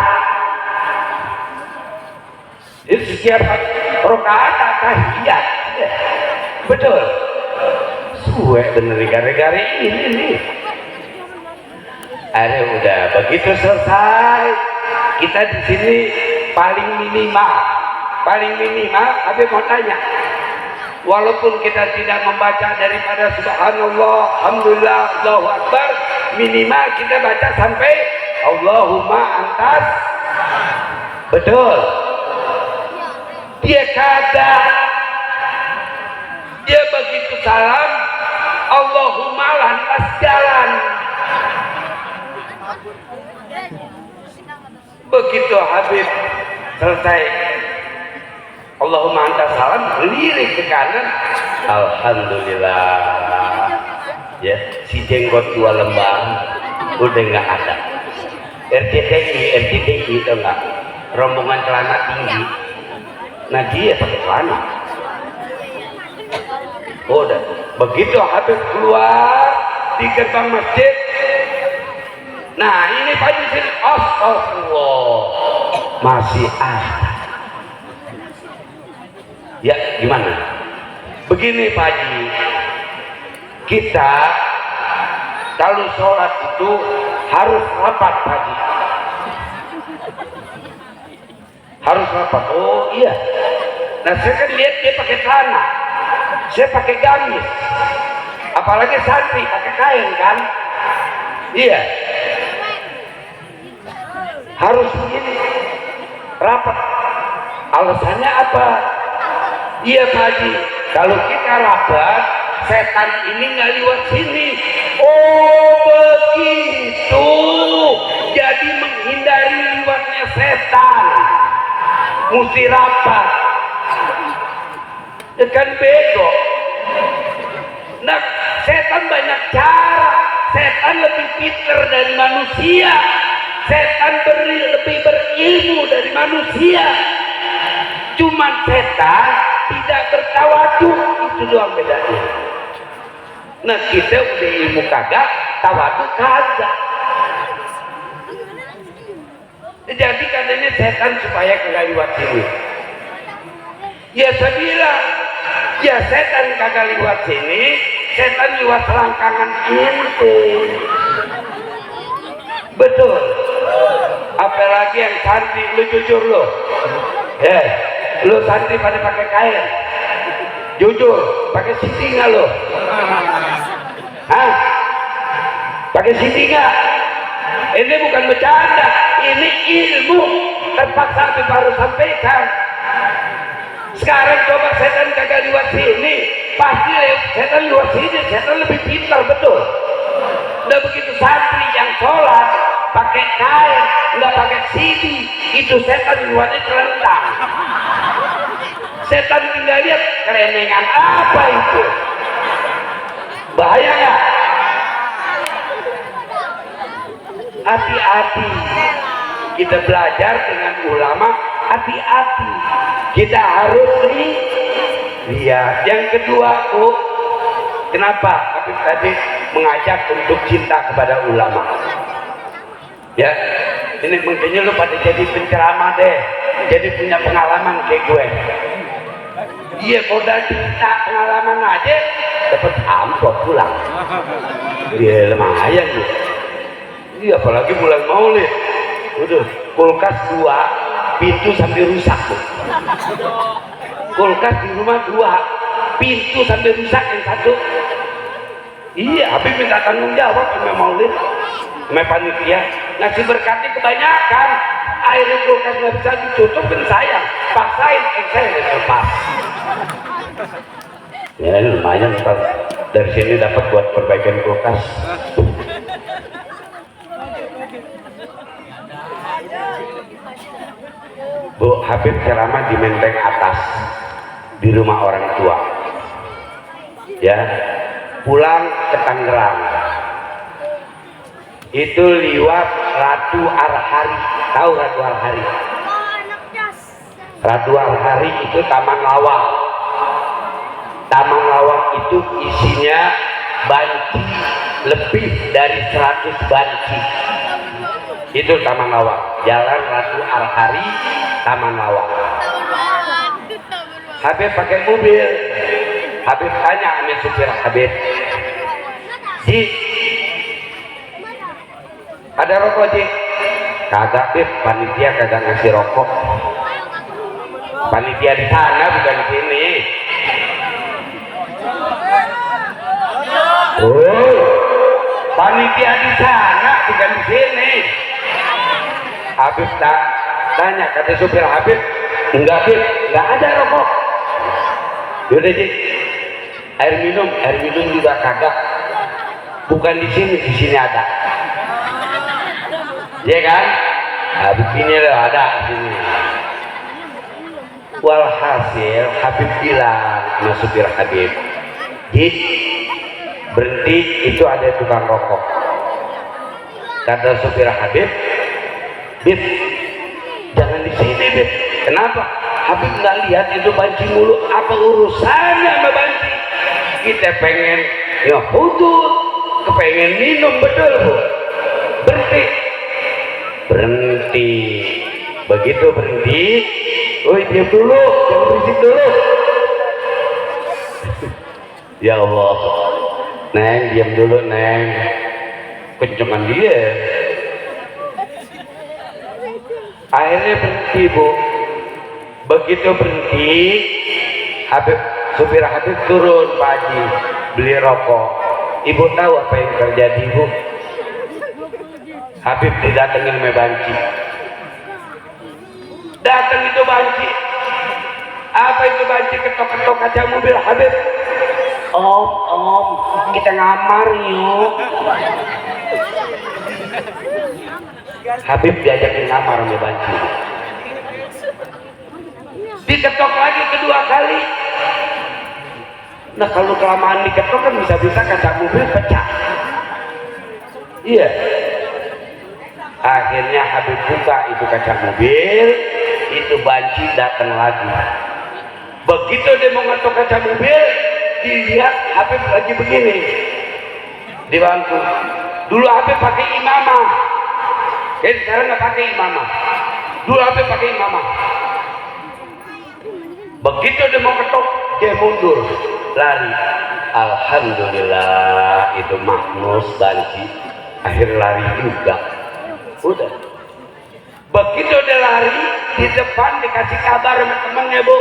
Jadi setiap rokaat at-tahiyat. Betul. Suwe bener gara-gara ini nih. Ada udah begitu selesai. Kita di sini paling minimal, tapi mau tanya, walaupun kita tidak membaca daripada subhanallah, alhamdulillah, Allahu Akbar, minimal kita baca sampai Allahumma antas. Betul. Dia kata, dia begitu salam, Allahumma lantas jalan. Begitu Habib selesai Allahumma anta salam, lirik ke kanan, alhamdulillah. Ya, si jenggot 2 lembar udah nggak ada. RCTI itu enggak, rombongan celana tinggi. Nah, dia pakai celana. Udah begitu Habib keluar di gerbang masjid. Nah, ini Pak Haji sini, astagfirullah, masih ada. Ya, gimana? Begini Pak Haji, kita kalau sholat itu harus rapat Pak Haji. Harus rapat. Oh iya. Nah, saya kan lihat dia pakai celana, saya pakai gamis, apalagi santri pakai kain kan? Iya. Harus begini, rapat. Alasannya apa? Iya Pak Haji, kalau kita rapat, setan ini nggak lewat sini. Oh begitu, jadi menghindari lewatnya setan, mesti rapat. Kan bego. Nah, setan banyak cara. Setan lebih pintar dari manusia. Setan lebih berilmu dari manusia. Cuman setan tidak bertawadu, itu doang bedanya. Nah, kita udah ilmu kagak, tawadu kagak. Jadi katanya setan supaya kagak lewat sini. Ya saya bilang, ya setan kagak lewat sini, setan lewat selangkangan ente. Betul. Apalagi yang santri, lu jujur lo. Lu santri pada pakai kain. Jujur, pakai siti nggak lo? Hah? Pakai siti nggak? Ini bukan bercanda, ini ilmu. Terpaksa tapi baru sampaikan. Sekarang coba setan kagak lewat sini, pasti setan lewat sini, setan lebih pintar, betul. Udah begitu santri yang sholat pakai kain, nggak pakai siti, itu setan lewatnya terlentang. Setan tinggal lihat kerenengan apa itu, bahaya nggak? Hati-hati, kita belajar dengan ulama, hati-hati, kita harus lihat. Yang kedua, kenapa Habib tadi mengajak untuk cinta kepada ulama? Ya, ini mungkinnya lu pada jadi penceramah deh, jadi punya pengalaman kayak gue. Iya, kalau udah cerita pengalaman aja dapat amplop pulang. Iya, lumayan tuh. Iya, apalagi bulan Maulid. Udah, kulkas 2, pintu sampai rusak tuh. Kulkas di rumah 2, pintu sampai rusak yang 1. Iya, Habib minta tanggung jawab sama Maulid, sama panitia. Ngasih berkatnya kebanyakan. Akhirnya kulkas nggak bisa ditutup, dan sayang paksain, saya lepas. Ya lumayan, dari sini dapat buat perbaikan kulkas. Bu, Habib ceramah di Menteng Atas, di rumah orang tua. Ya, pulang ke Tangerang. Itu liwat Ratu Al-Hari. Tahu Ratu Al-Hari? Ratu Al-Hari itu Taman Lawang. Taman Lawang itu isinya banci lebih dari 100 banci. Itu Taman Lawang. Jalan Ratu Al-Hari, Taman Lawang. Habib pakai mobil. Habib tanya sama supir Habib, Ji, ada rokok Ji? Kagak Bib, panitia kagak ngasih rokok. Panitia di sana bukan di sini. Oh, panitia di sana bukan di sini. Habib tanya, kata supir Habib, enggak Bib, enggak ada rokok. Yaudah Ji, air minum juga kagak. Bukan di sini ada. Ya kan? Nah, begini loh, ada di sini. Walhasil Habib bilang sama supir Habib, Ji, berhenti, itu ada tukang rokok. Kata supir Habib, Bib, jangan di sini Bib. Kenapa? Habib nggak lihat itu banci mulu, apa urusannya sama banci? Kita pengen ya hudud, kepengen minum, betul Bu. Berhenti. Begitu berhenti, woi diam dulu, jangan berisik dulu. Ya Allah, Neng, diam dulu Neng, kencengan dia. Akhirnya berhenti Bu. Begitu berhenti, supir Habib turun Pak Haji, beli rokok. Ibu tahu apa yang terjadi Bu? Habib didatengin sama banci. Datang itu banci. Apa itu banci? Ketok-ketok kaca mobil Habib. Om, kita ngamar yuk. Habib diajakin ngamar sama banci. Diketok lagi kedua kali. Nah kalau kelamaan diketok kan bisa-bisa kaca mobil pecah. Iya. Akhirnya Habib buka itu kaca mobil, itu banci datang lagi. Begitu dia mau ngetok kaca mobil, dilihat Habib lagi begini di bangku. Dulu Habib pakai imamah, jadi sekarang nggak pakai imamah. Dulu Habib pakai imamah. Begitu dia mau ketok, dia mundur, lari. Alhamdulillah itu Magnus banci, akhir lari juga. Udah. Begitu dia lari, di depan dikasih kabar sama temennya, Bu.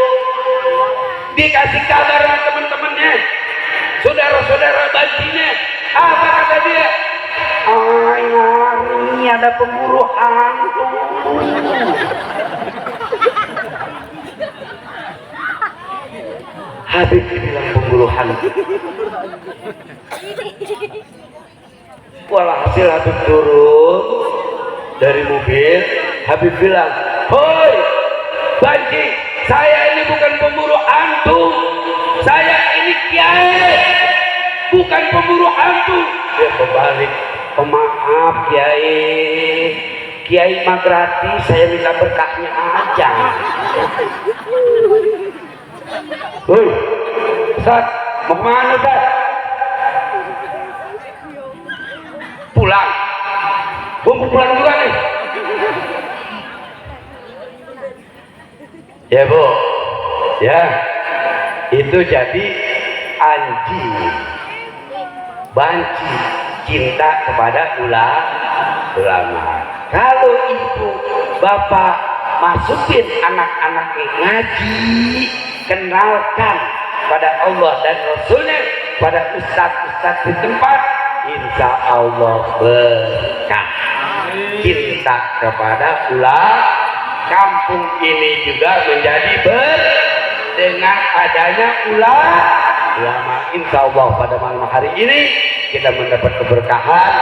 Dikasih kabar sama temen-temennya, saudara-saudara bancinya. Apa kata dia? Ay, lari, ada pemburu hantu. Habib bilang pemburu hantu. Walhasil Habib turun dari mobil. Habib bilang, hoi banci, saya ini bukan pemburu hantu, saya ini kiai, bukan pemburu hantu. Dia berbalik, pemaaf kiai, kiai mah gratis, saya minta berkahnya aja. Hoi Ustaz, mau kemana Ustaz? Pulang. Mau pulang juga nih. Ya Bu, ya itu jadi anjing banci cinta kepada ulama. Kalau ibu bapak masukin anak-anaknya ngaji, kenalkan pada Allah dan Rasulnya, pada ustadz-ustadz di tempat, insya Allah berkah. Cinta kepada ulama, kampung ini juga menjadi dengan adanya ulama. Insya Allah pada malam hari ini kita mendapat keberkahan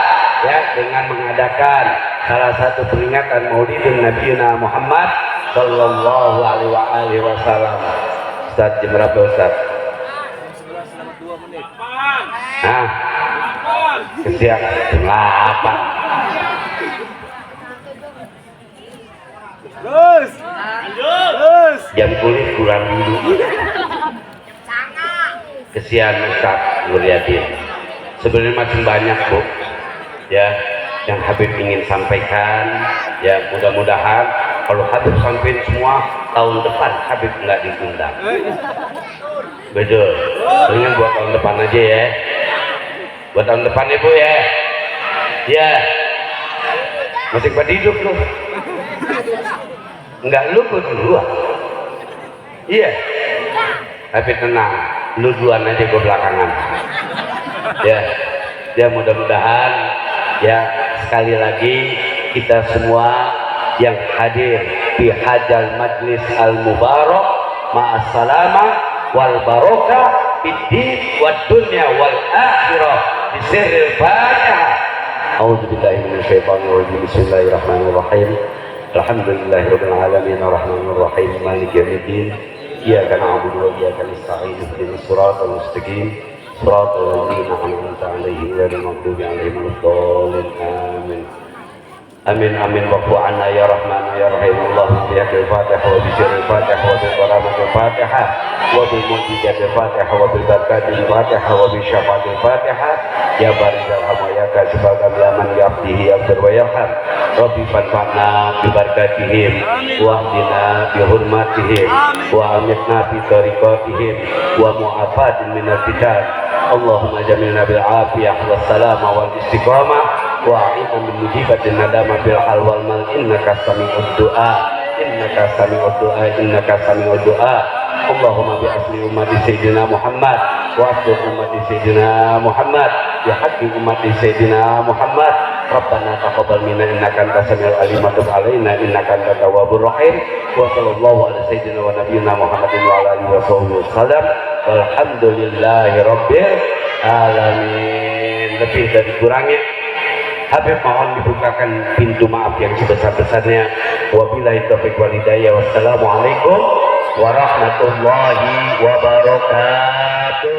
ya dengan mengadakan salah satu peringatan Maulidin Nabi Muhammad Sallallahu Alaihi Wasallam. Ustaz jam berapa Ustaz? 11:02. Nah, kesiap jam 8. Terus. Jam kulit kurang dulu. Kesian Ustaz Nuryadin. Sebenarnya masih banyak Bu, ya yang Habib ingin sampaikan. Ya mudah-mudahan kalau Habib sampaikan semua, tahun depan Habib nggak diundang. Betul. Dengan buat tahun depan aja ya. Buat tahun depan Ibu ya. Ya. Masih pada hidup loh. Enggak, lu duluan. Iya. Tapi tenang, lu duluan aja, gue belakangan. Ya, ya mudah-mudahan ya sekali lagi kita semua yang hadir di hajal majlis al mubarak ma'assalamah wal barokah bid-din wad dunya wal akhirah bi sirril fatihah. A'udzubillahi minasyaitonir rajim. Bismillahirrahmanirrahim. Alhamdulillahirabbil alamin arrahmanir rahim maliki yaumiddin. Iyyaka na'budu wa iyyaka nasta'in. Ihdinas siratal mustaqim. Siratal ladzina an'amta 'alaihim ghairil maghdubi 'alaihim waladdallin. Amin. Amin amin wa'fu 'anna ya rahman ya rahim. Allahumma bihaqil fatihah wa bi sirril fatihah wa bi karamatil fatihah wa bil mu'jizatil fatihah wa bil barakatil fatihah wa bi syafaatil fatihah ya barizal hamwa ya kasibal man yaftihi abdur wa yarham. Rabbi fanfa'na bi barakatihim wa ahdina bi hurmatihim wa amitna bi tariqatihim wa mu'afatin minal fitan. Allahumma jamilna bil afiyah was salama wal istiqamah wa a'idna min mujibatin nadama bil hal wal mal. Innaka sami'ud du'a, innaka sami'ud du'a, innaka sami'ud du'a. Allahumma bi asli ummati sayyidina Muhammad wa asli ummati sayyidina Muhammad bi haqqi ummati sayyidina Muhammad. Rabbana taqabbal minna innaka antas samiul alim wa tub alaina innaka antat tawwabur rahim. Wa sallallahu ala sayyidina wa nabiyyina Muhammadin wa ala alihi wa sahbihi wasallam. Walhamdulillahi rabbil alamin. Lebih dari kurangnya Habib mohon dibukakan pintu maaf yang sebesar-besarnya. Wabillahi taufiq wal hidayah. Wassalamualaikum warahmatullahi wabarakatuh.